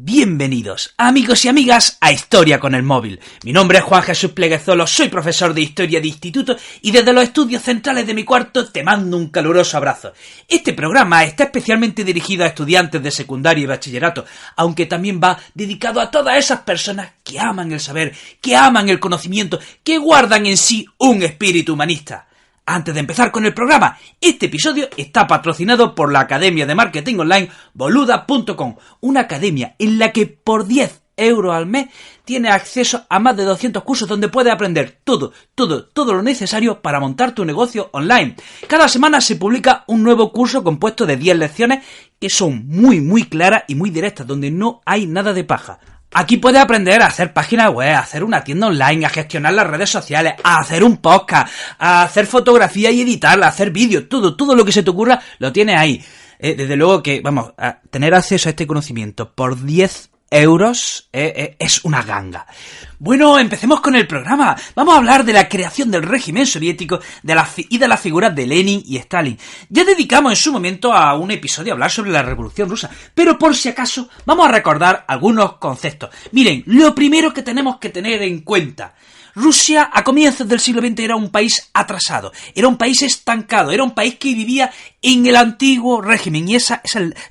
Bienvenidos, amigos y amigas, a Historia con el Móvil. Mi nombre es Juan Jesús Pleguezolo, soy profesor de Historia de Instituto y desde los estudios centrales de mi cuarto te mando un caluroso abrazo. Este programa está especialmente dirigido a estudiantes de secundaria y bachillerato, aunque también va dedicado a todas esas personas que aman el saber, que aman el conocimiento, que guardan en sí un espíritu humanista. Antes de empezar con el programa, este episodio está patrocinado por la Academia de Marketing Online Boluda.com, una academia en la que por 10 euros al mes tienes acceso a más de 200 cursos donde puedes aprender todo lo necesario para montar tu negocio online. Cada semana se publica un nuevo curso compuesto de 10 lecciones que son muy claras y muy directas, donde no hay nada de paja. Aquí puedes aprender a hacer páginas web, a hacer una tienda online, a gestionar las redes sociales, a hacer un podcast, a hacer fotografía y editarla, a hacer vídeos, todo lo que se te ocurra lo tienes ahí. Desde luego que, a tener acceso a este conocimiento por 10 euros es una ganga. Bueno, empecemos con el programa. Vamos a hablar de la creación del régimen soviético y de las figuras de Lenin y Stalin. Ya dedicamos en su momento a un episodio a hablar sobre la Revolución Rusa, pero por si acaso vamos a recordar algunos conceptos. Miren, lo primero que tenemos que tener en cuenta: Rusia a comienzos del siglo XX era un país atrasado, era un país estancado, era un país que vivía en el antiguo régimen, y esos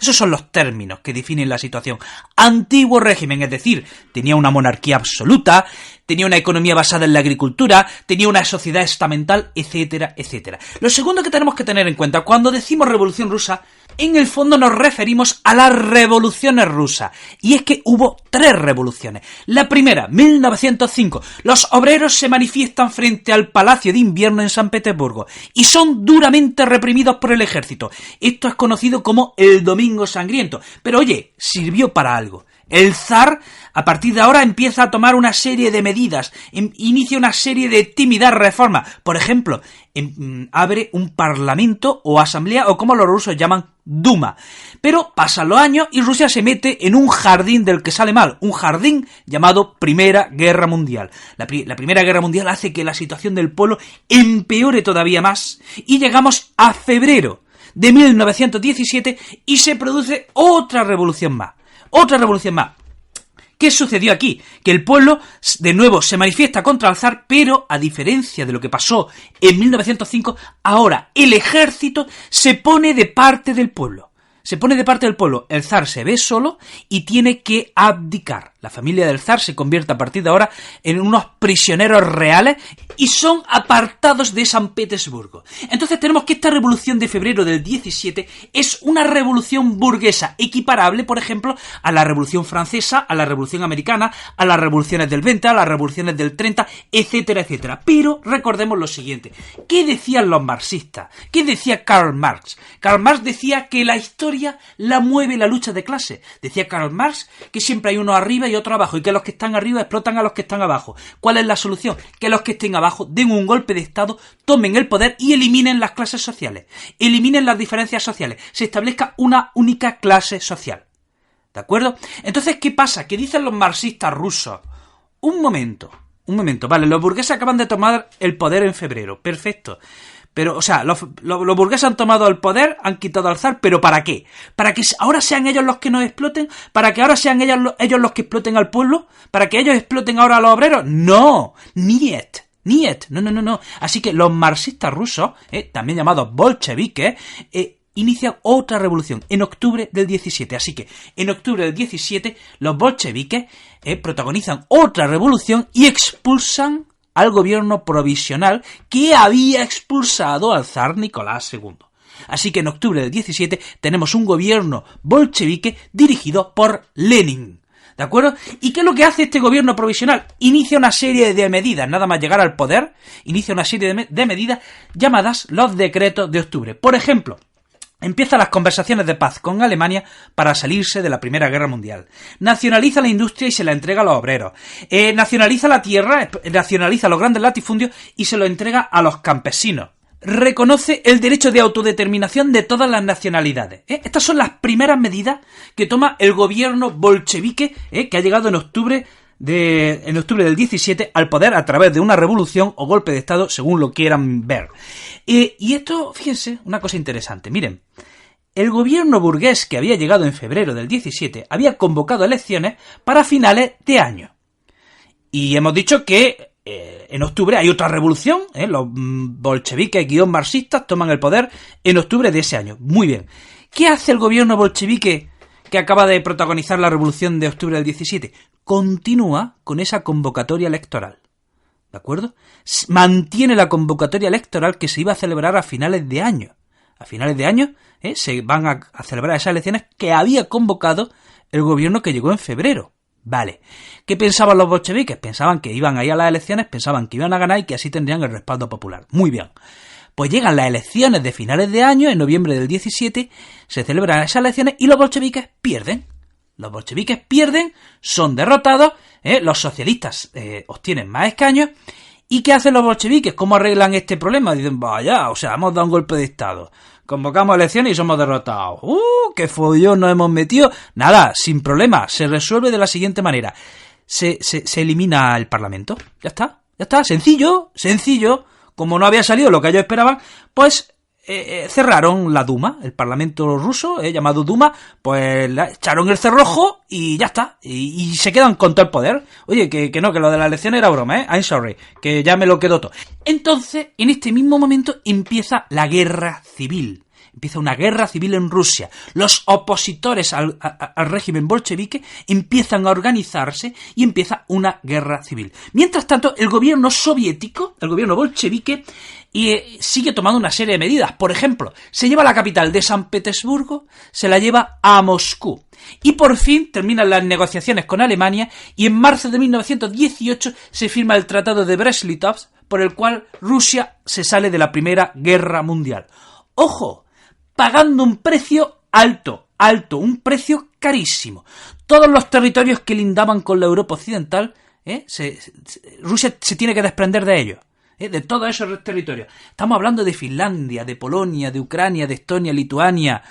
son los términos que definen la situación. Antiguo régimen, es decir, tenía una monarquía absoluta, tenía una economía basada en la agricultura, tenía una sociedad estamental, etcétera. Lo segundo que tenemos que tener en cuenta cuando decimos Revolución Rusa, en el fondo nos referimos a las revoluciones rusas, y es que hubo 3 revoluciones. La primera, 1905, los obreros se manifiestan frente al Palacio de Invierno en San Petersburgo y son duramente reprimidos por el ejército. Esto es conocido como el Domingo Sangriento, pero oye, sirvió para algo. El zar, a partir de ahora, empieza a tomar una serie de medidas, inicia una serie de tímidas reformas. Por ejemplo, abre un parlamento o asamblea, o como los rusos llaman, Duma. Pero pasan los años y Rusia se mete en un jardín del que sale mal, un jardín llamado Primera Guerra Mundial. La Primera Guerra Mundial hace que la situación del pueblo empeore todavía más, y llegamos a febrero de 1917 y se produce otra revolución más. ¿Qué sucedió aquí? Que el pueblo de nuevo se manifiesta contra el zar, pero a diferencia de lo que pasó en 1905, ahora el ejército se pone de parte del pueblo. El zar se ve solo y tiene que abdicar. La familia del zar se convierte a partir de ahora en unos prisioneros reales y son apartados de San Petersburgo. Entonces tenemos que esta revolución de febrero del 17 es una revolución burguesa, equiparable, por ejemplo, a la revolución francesa, a la revolución americana, a las revoluciones del 20, a las revoluciones del 30, etcétera. Pero recordemos lo siguiente: ¿qué decían los marxistas? ¿Qué decía Karl Marx? Karl Marx decía que la historia la mueve la lucha de clases. Decía Karl Marx que siempre hay uno arriba y otro abajo, y que los que están arriba explotan a los que están abajo. ¿Cuál es la solución? Que los que estén abajo den un golpe de estado, tomen el poder y eliminen las clases sociales, eliminen las diferencias sociales, se establezca una única clase social. ¿De acuerdo? Entonces, ¿qué pasa? ¿Qué dicen los marxistas rusos? Un momento, vale, los burgueses acaban de tomar el poder en febrero, perfecto. Pero, los burgueses han tomado el poder, han quitado al zar, ¿pero para qué? ¿Para que ahora sean ellos los que nos exploten? ¿Para que ahora sean ellos los que exploten al pueblo? ¿Para que ellos exploten ahora a los obreros? ¡No! ¡Niet! No. Así que los marxistas rusos, también llamados bolcheviques, inician otra revolución en octubre del 17. Así que en octubre del 17 los bolcheviques protagonizan otra revolución y expulsan al gobierno provisional que había expulsado al zar Nicolás II. Así que en octubre del 17 tenemos un gobierno bolchevique dirigido por Lenin. ¿De acuerdo? ¿Y qué es lo que hace este gobierno provisional? Inicia una serie de medidas, nada más llegar al poder, inicia una serie de medidas llamadas los decretos de octubre. Por ejemplo, empieza las conversaciones de paz con Alemania para salirse de la Primera Guerra Mundial. Nacionaliza la industria y se la entrega a los obreros. Nacionaliza la tierra, nacionaliza los grandes latifundios y se lo entrega a los campesinos. Reconoce el derecho de autodeterminación de todas las nacionalidades. Estas son las primeras medidas que toma el gobierno bolchevique, que ha llegado en octubre del 17 al poder a través de una revolución o golpe de estado, según lo quieran ver. Y esto, fíjense, una cosa interesante. Miren, el gobierno burgués que había llegado en febrero del 17 había convocado elecciones para finales de año. Y hemos dicho que en octubre hay otra revolución, los bolcheviques marxistas toman el poder en octubre de ese año. Muy bien. ¿Qué hace el gobierno bolchevique que acaba de protagonizar la revolución de octubre del 17? Continúa con esa convocatoria electoral. ¿De acuerdo? Mantiene la convocatoria electoral que se iba a celebrar a finales de año. A finales de año se van a celebrar esas elecciones que había convocado el gobierno que llegó en febrero. Vale. ¿Qué pensaban los bolcheviques? Pensaban que iban a ir a las elecciones, pensaban que iban a ganar y que así tendrían el respaldo popular. Muy bien. Pues llegan las elecciones de finales de año, en noviembre del 17, se celebran esas elecciones y los bolcheviques pierden. Los bolcheviques pierden, son derrotados, los socialistas obtienen más escaños. ¿Y qué hacen los bolcheviques? ¿Cómo arreglan este problema? Dicen, vaya, hemos dado un golpe de estado. Convocamos elecciones y somos derrotados. ¡Qué follón nos hemos metido! Nada, sin problema, se resuelve de la siguiente manera. Se elimina el Parlamento. Ya está, sencillo. Como no había salido lo que ellos esperaban, pues cerraron la Duma, el Parlamento ruso, llamado Duma, pues echaron el cerrojo y ya está. Y se quedan con todo el poder. Oye, que no, que lo de la elección era broma, I'm sorry, que ya me lo quedó todo. Entonces, en este mismo momento empieza la guerra civil. Empieza una guerra civil en Rusia. Los opositores al régimen bolchevique empiezan a organizarse y empieza una guerra civil. Mientras tanto, el gobierno soviético, el gobierno bolchevique, sigue tomando una serie de medidas. Por ejemplo, se lleva la capital de San Petersburgo, se la lleva a Moscú. Y por fin terminan las negociaciones con Alemania y en marzo de 1918 se firma el Tratado de Brest-Litovsk, por el cual Rusia se sale de la Primera Guerra Mundial. ¡Ojo! Pagando un precio alto, un precio carísimo. Todos los territorios que lindaban con la Europa occidental, Rusia se tiene que desprender de ellos, de todos esos territorios. Estamos hablando de Finlandia, de Polonia, de Ucrania, de Estonia, Lituania,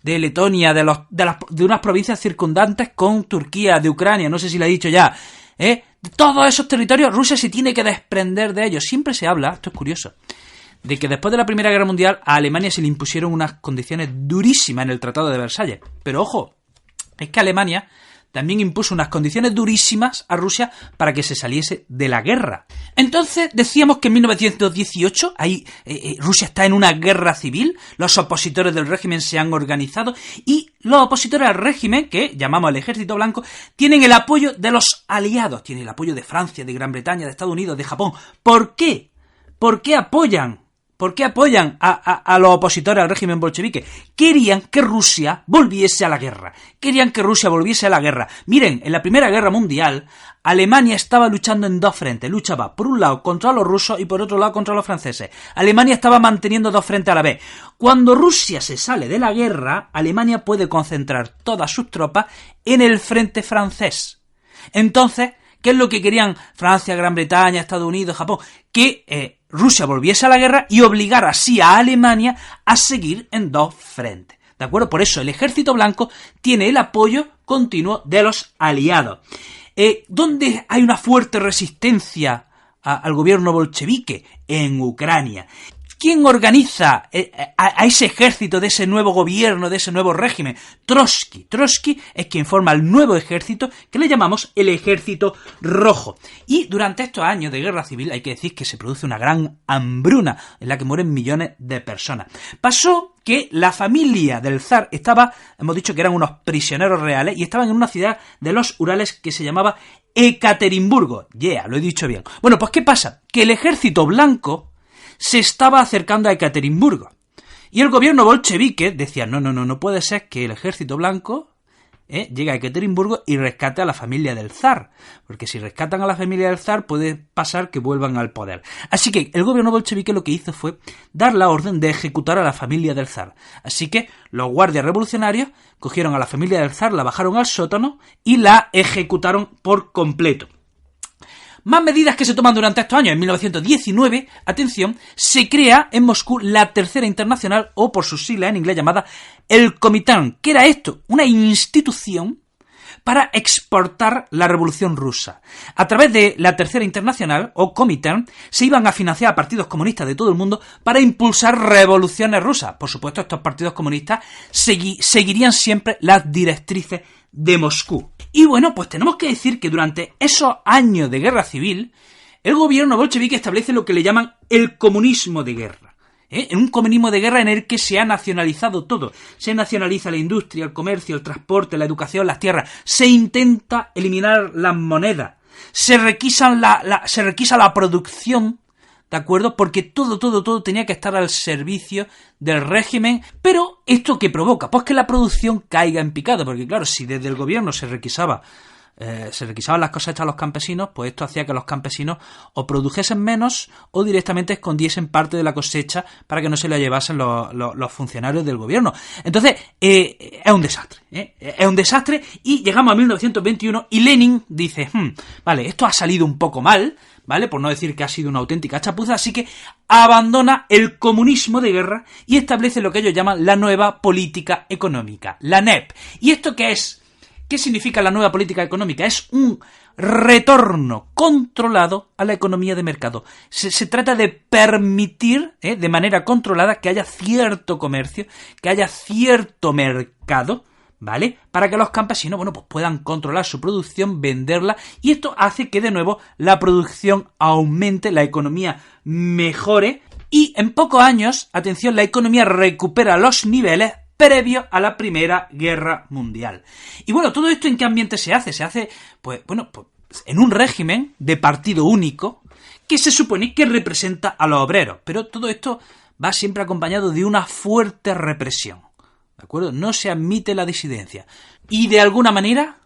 de Letonia, de unas provincias circundantes con Turquía, de Ucrania, no sé si lo he dicho ya. De todos esos territorios Rusia se tiene que desprender de ellos. Siempre se habla, esto es curioso, de que después de la Primera Guerra Mundial a Alemania se le impusieron unas condiciones durísimas en el Tratado de Versalles. Pero ojo, es que Alemania también impuso unas condiciones durísimas a Rusia para que se saliese de la guerra. Entonces decíamos que en 1918 Rusia está en una guerra civil, los opositores del régimen se han organizado y los opositores al régimen, que llamamos el Ejército Blanco, tienen el apoyo de los aliados, tienen el apoyo de Francia, de Gran Bretaña, de Estados Unidos, de Japón. ¿Por qué? ¿Por qué apoyan a los opositores al régimen bolchevique? Querían que Rusia volviese a la guerra. Miren, en la Primera Guerra Mundial, Alemania estaba luchando en dos frentes. Luchaba, por un lado, contra los rusos y por otro lado, contra los franceses. Alemania estaba manteniendo dos frentes a la vez. Cuando Rusia se sale de la guerra, Alemania puede concentrar todas sus tropas en el frente francés. Entonces, ¿qué es lo que querían Francia, Gran Bretaña, Estados Unidos, Japón? Que Rusia volviese a la guerra y obligara así a Alemania a seguir en dos frentes. ¿De acuerdo? Por eso el Ejército Blanco tiene el apoyo continuo de los aliados. ¿Dónde hay una fuerte resistencia al gobierno bolchevique? En Ucrania. ¿Quién organiza a ese ejército de ese nuevo gobierno, de ese nuevo régimen? Trotsky. Trotsky es quien forma el nuevo ejército que le llamamos el Ejército Rojo. Y durante estos años de guerra civil hay que decir que se produce una gran hambruna en la que mueren millones de personas. Pasó que la familia del zar hemos dicho que eran unos prisioneros reales y estaban en una ciudad de los Urales que se llamaba Ekaterimburgo. Lo he dicho bien. Bueno, pues ¿qué pasa? Que el Ejército Blanco se estaba acercando a Ekaterimburgo. Y el gobierno bolchevique decía, no puede ser que el Ejército Blanco llegue a Ekaterimburgo y rescate a la familia del zar. Porque si rescatan a la familia del zar puede pasar que vuelvan al poder. Así que el gobierno bolchevique lo que hizo fue dar la orden de ejecutar a la familia del zar. Así que los guardias revolucionarios cogieron a la familia del zar, la bajaron al sótano y la ejecutaron por completo. Más medidas que se toman durante estos años. En 1919, atención, se crea en Moscú la Tercera Internacional, o por sus siglas en inglés llamada el Comintern. ¿Qué era esto? Una institución para exportar la revolución rusa. A través de la Tercera Internacional, o Comintern, se iban a financiar a partidos comunistas de todo el mundo para impulsar revoluciones rusas. Por supuesto, estos partidos comunistas seguirían siempre las directrices de Moscú. Y bueno, pues tenemos que decir que durante esos años de guerra civil, el gobierno bolchevique establece lo que le llaman el comunismo de guerra. En un comunismo de guerra en el que se ha nacionalizado todo. Se nacionaliza la industria, el comercio, el transporte, la educación, las tierras. Se intenta eliminar las monedas. Se requisa la producción, ¿de acuerdo? Porque todo tenía que estar al servicio del régimen. Pero, ¿esto qué provoca? Pues que la producción caiga en picado. Porque claro, si desde el gobierno se requisaban las cosechas a los campesinos, pues esto hacía que los campesinos o produjesen menos o directamente escondiesen parte de la cosecha para que no se la llevasen los funcionarios del gobierno. Entonces, es un desastre. Es un desastre y llegamos a 1921 y Lenin dice, vale, esto ha salido un poco mal, ¿vale? Por no decir que ha sido una auténtica chapuza, así que abandona el comunismo de guerra y establece lo que ellos llaman la nueva política económica, la NEP. ¿Y esto qué es? ¿Qué significa la nueva política económica? Es un retorno controlado a la economía de mercado. Se trata de permitir, de manera controlada, que haya cierto comercio, que haya cierto mercado, ¿vale? Para que los campesinos, pues puedan controlar su producción, venderla, y esto hace que de nuevo la producción aumente, la economía mejore, y en pocos años, atención, la economía recupera los niveles previo a la Primera Guerra Mundial. Y bueno, ¿todo esto en qué ambiente se hace? Se hace, pues en un régimen de partido único que se supone que representa a los obreros. Pero todo esto va siempre acompañado de una fuerte represión, ¿de acuerdo? No se admite la disidencia. Y de alguna manera,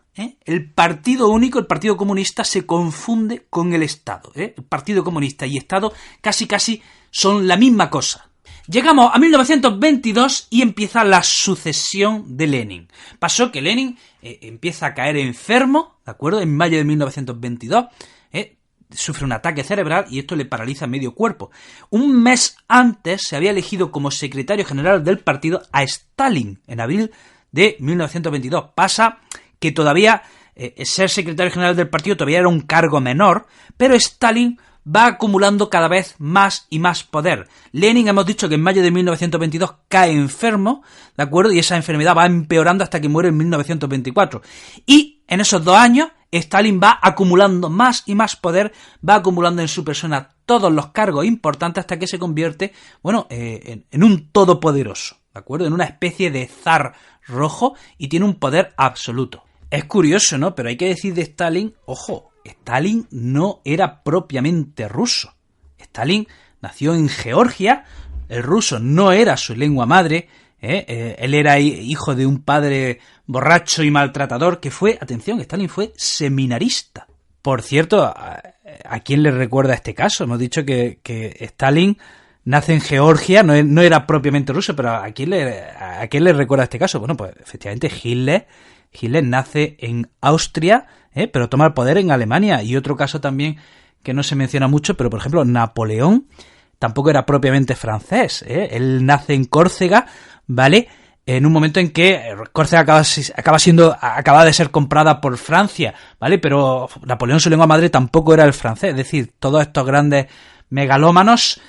el partido único, el Partido Comunista, se confunde con el Estado. El Partido Comunista y Estado casi son la misma cosa. Llegamos a 1922 y empieza la sucesión de Lenin. Pasó que Lenin empieza a caer enfermo, ¿de acuerdo? En mayo de 1922, sufre un ataque cerebral y esto le paraliza medio cuerpo. Un mes antes se había elegido como secretario general del partido a Stalin, en abril de 1922. Pasa que todavía ser secretario general del partido todavía era un cargo menor, pero Stalin va acumulando cada vez más y más poder. Lenin, hemos dicho que en mayo de 1922 cae enfermo, ¿de acuerdo? Y esa enfermedad va empeorando hasta que muere en 1924. Y en esos 2 años, Stalin va acumulando más y más poder, va acumulando en su persona todos los cargos importantes hasta que se convierte, en un todopoderoso, ¿de acuerdo? En una especie de zar rojo y tiene un poder absoluto. Es curioso, ¿no? Pero hay que decir de Stalin, ojo, Stalin no era propiamente ruso. Stalin nació en Georgia, el ruso no era su lengua madre, él era hijo de un padre borracho y maltratador que fue, atención, Stalin fue seminarista. Por cierto, ¿a quién le recuerda este caso? Hemos dicho que Stalin nace en Georgia, no era propiamente ruso, pero ¿a quién le recuerda este caso? Bueno, pues efectivamente Hitler nace en Austria, pero toma el poder en Alemania. Y otro caso también que no se menciona mucho, pero por ejemplo Napoleón tampoco era propiamente francés, él nace en Córcega, ¿vale? En un momento en que Córcega acaba de ser comprada por Francia, ¿vale? Pero Napoleón, su lengua madre, tampoco era el francés. Es decir, todos estos grandes megalómanos,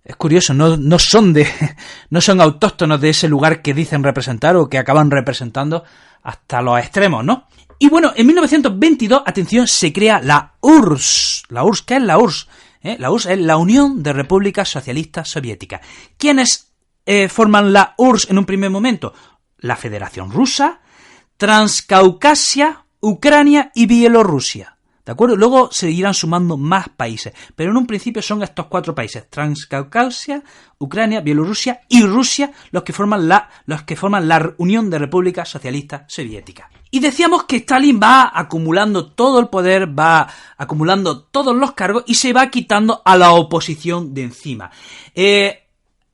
es curioso, no son autóctonos de ese lugar que dicen representar o que acaban representando hasta los extremos, ¿no? Y bueno, en 1922, atención, se crea la URSS. ¿La URSS? ¿Qué es la URSS? La URSS es la Unión de Repúblicas Socialistas Soviéticas. ¿Quiénes forman la URSS en un primer momento? La Federación Rusa, Transcaucasia, Ucrania y Bielorrusia. ¿De acuerdo? Luego se irán sumando más países, pero en un principio son estos 4 países: Transcaucasia, Ucrania, Bielorrusia y Rusia, los que forman la Unión de Repúblicas Socialistas Soviéticas. Y decíamos que Stalin va acumulando todo el poder, va acumulando todos los cargos y se va quitando a la oposición de encima.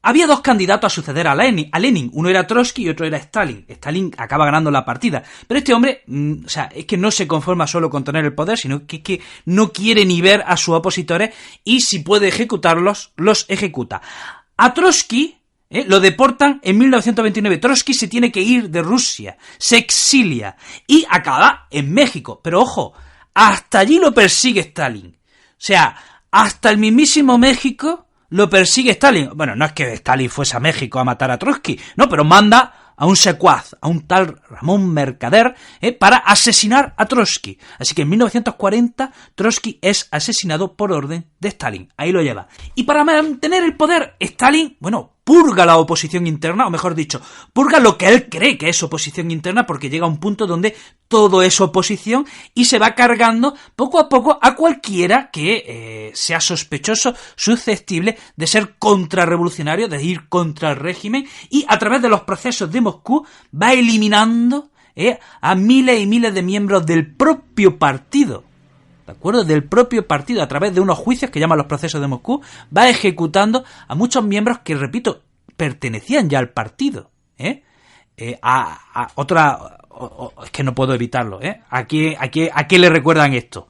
Había 2 candidatos a suceder a Lenin. Uno era Trotsky y otro era Stalin. Stalin acaba ganando la partida. Pero este hombre, es que no se conforma solo con tener el poder, sino que no quiere ni ver a sus opositores y si puede ejecutarlos, los ejecuta. A Trotsky Lo deportan en 1929. Trotsky se tiene que ir de Rusia, se exilia y acaba en México. Pero ojo, hasta allí lo persigue Stalin. O sea, hasta el mismísimo México lo persigue Stalin. Bueno, no es que Stalin fuese a México a matar a Trotsky, no, pero manda a un secuaz, a un tal Ramón Mercader, para asesinar a Trotsky. Así que en 1940 Trotsky es asesinado por orden de Stalin. Ahí lo lleva. Y para mantener el poder, Stalin, purga la oposición interna, o mejor dicho, purga lo que él cree que es oposición interna, porque llega a un punto donde todo es oposición y se va cargando poco a poco a cualquiera que sea sospechoso, susceptible de ser contrarrevolucionario, de ir contra el régimen, y a través de los procesos de Moscú va eliminando a miles y miles de miembros del propio partido. ¿De acuerdo? Del propio partido, a través de unos juicios que llaman los procesos de Moscú, va ejecutando a muchos miembros que, repito, pertenecían ya al partido. Es que no puedo evitarlo. ¿A qué le recuerdan esto?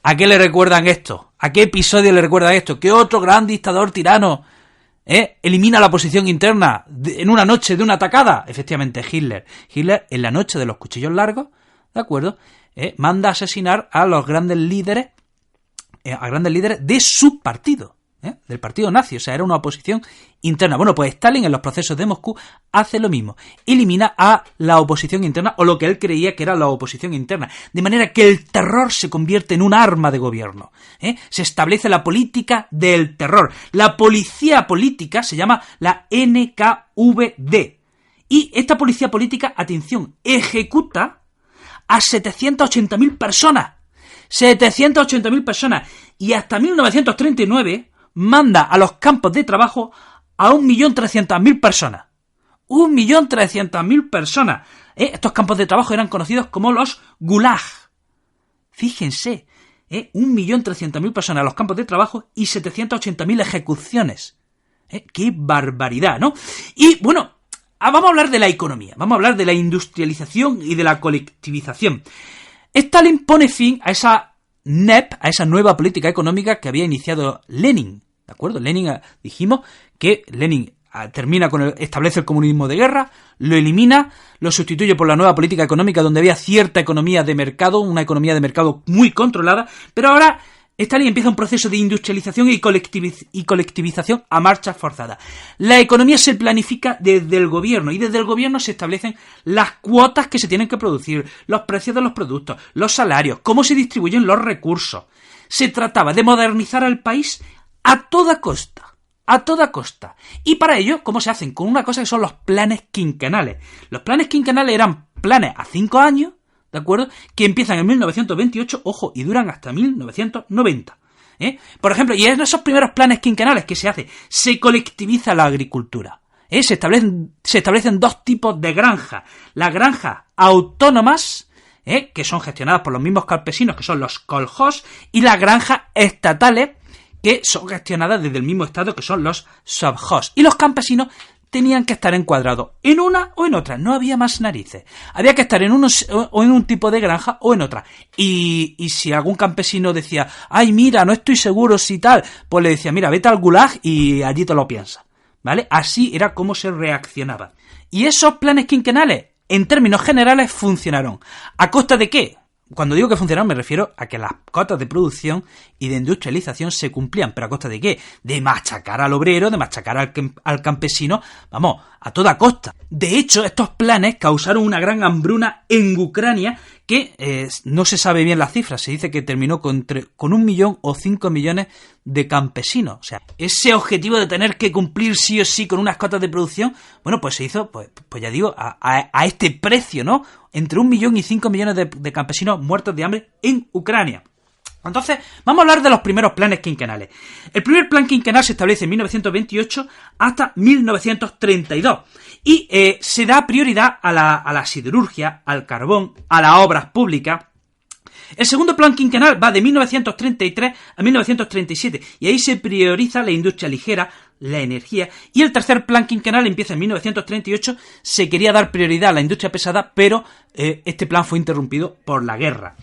¿A qué le recuerdan esto? ¿A qué episodio le recuerdan esto? ¿Qué otro gran dictador tirano elimina la oposición interna en una noche de una atacada? Efectivamente, Hitler. Hitler, en la noche de los cuchillos largos, ¿de acuerdo?, manda a asesinar a los grandes líderes, de su partido, del partido nazi. O sea, era una oposición interna. Bueno, pues Stalin en los procesos de Moscú hace lo mismo. Elimina a la oposición interna, o lo que él creía que era la oposición interna. De manera que el terror se convierte en un arma de gobierno. Se establece la política del terror. La policía política se llama la NKVD. Y esta policía política, atención, ejecuta a 780.000 personas. 780.000 personas. Y hasta 1939 manda a los campos de trabajo a 1.300.000 personas. 1.300.000 personas. Estos campos de trabajo eran conocidos como los Gulag. Fíjense, 1.300.000 personas a los campos de trabajo y 780.000 ejecuciones. ¡Qué barbaridad!, ¿no? Y bueno, vamos a hablar de la economía, vamos a hablar de la industrialización y de la colectivización. Stalin pone fin a esa NEP, a esa nueva política económica que había iniciado Lenin, ¿de acuerdo? Dijimos que Lenin establece el comunismo de guerra, lo elimina, lo sustituye por la nueva política económica donde había cierta economía de mercado, una economía de mercado muy controlada, pero ahora Stalin empieza un proceso de industrialización y colectivización a marcha forzada. La economía se planifica desde el gobierno y desde el gobierno se establecen las cuotas que se tienen que producir, los precios de los productos, los salarios, cómo se distribuyen los recursos. Se trataba de modernizar al país a toda costa. A toda costa. Y para ello, ¿cómo se hacen? Con una cosa que son los planes quinquenales. Los planes quinquenales eran planes a 5 años, ¿de acuerdo?, que empiezan en 1928, ojo, y duran hasta 1990. Por ejemplo, y en esos primeros planes quinquenales que se hace, se colectiviza la agricultura. Se establecen dos tipos de granjas. Las granjas autónomas, que son gestionadas por los mismos campesinos, que son los kolhos, y las granjas estatales, que son gestionadas desde el mismo estado, que son los sovjós. Y los campesinos tenían que estar encuadrados en una o en otra, no había más narices. Había que estar en un tipo de granja o en otra. Y si algún campesino decía, ay, mira, no estoy seguro si tal, pues le decía, mira, vete al Gulag y allí te lo piensas, ¿vale? Así era como se reaccionaba. Y esos planes quinquenales, en términos generales, funcionaron. ¿A costa de qué? Cuando digo que funcionaron me refiero a que las cotas de producción y de industrialización se cumplían, pero ¿a costa de qué? De machacar al obrero, de machacar al campesino, vamos, a toda costa. De hecho, estos planes causaron una gran hambruna en Ucrania que no se sabe bien las cifras, se dice que terminó con 1 millón o 5 millones de campesinos. O sea, ese objetivo de tener que cumplir sí o sí con unas cotas de producción, bueno, pues se hizo, pues ya digo, a este precio, ¿no? Entre 1 millón y 5 millones de campesinos muertos de hambre en Ucrania. Entonces, vamos a hablar de los primeros planes quinquenales. El primer plan quinquenal se establece en 1928 hasta 1932 y se da prioridad a la siderurgia, al carbón, a las obras públicas. El segundo plan quinquenal va de 1933 a 1937 y ahí se prioriza la industria ligera, la energía, y el tercer plan quinquenal empieza en 1938, se quería dar prioridad a la industria pesada, pero este plan fue interrumpido por la guerra.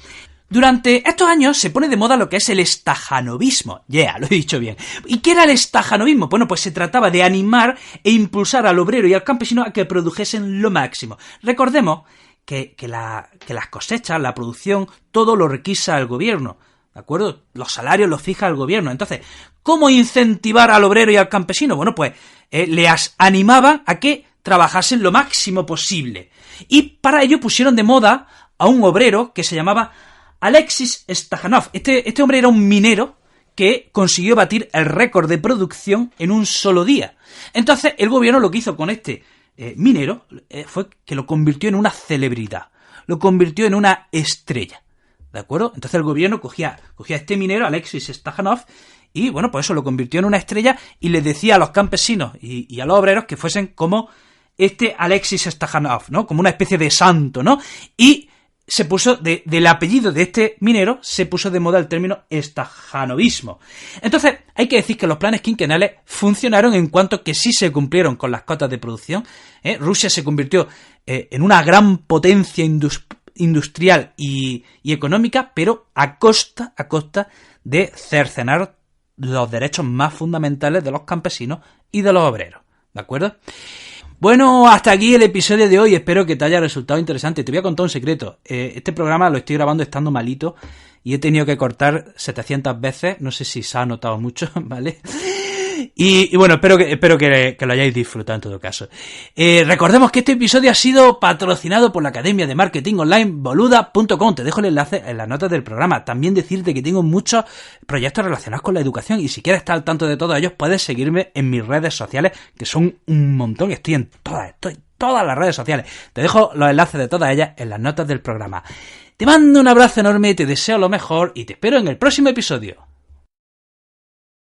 Durante estos años se pone de moda lo que es el estajanovismo. Lo he dicho bien. ¿Y qué era el estajanovismo? Bueno, pues se trataba de animar e impulsar al obrero y al campesino a que produjesen lo máximo. Recordemos que las cosechas, la producción, todo lo requisa el gobierno, ¿de acuerdo? Los salarios los fija el gobierno. Entonces, ¿cómo incentivar al obrero y al campesino? Bueno, pues les animaba a que trabajasen lo máximo posible. Y para ello pusieron de moda a un obrero que se llamaba Alexis Stajanov. Este hombre era un minero que consiguió batir el récord de producción en un solo día. Entonces, el gobierno lo que hizo con este minero fue que lo convirtió en una celebridad, lo convirtió en una estrella, ¿de acuerdo? Entonces el gobierno cogía a este minero, Alexis Stajanov, y bueno, pues eso lo convirtió en una estrella y le decía a los campesinos y a los obreros que fuesen como este Alexis Stajanov, ¿no? Como una especie de santo, ¿no? Y se puso, del apellido de este minero, se puso de moda el término estajanovismo. Entonces, hay que decir que los planes quinquenales funcionaron en cuanto que sí se cumplieron con las cotas de producción. Rusia se convirtió en una gran potencia industrial y económica, pero a costa de cercenar los derechos más fundamentales de los campesinos y de los obreros. ¿De acuerdo? Bueno, hasta aquí el episodio de hoy, espero que te haya resultado interesante. Te voy a contar un secreto, este programa lo estoy grabando estando malito y he tenido que cortar 700 veces, no sé si se ha notado mucho, ¿vale? Y bueno, espero que lo hayáis disfrutado en todo caso. Recordemos que este episodio ha sido patrocinado por la Academia de Marketing Online Boluda.com. Te dejo el enlace en las notas del programa. También decirte que tengo muchos proyectos relacionados con la educación y si quieres estar al tanto de todos ellos puedes seguirme en mis redes sociales, que son un montón. Estoy en todas las redes sociales. Te dejo los enlaces de todas ellas en las notas del programa. Te mando un abrazo enorme, te deseo lo mejor y te espero en el próximo episodio.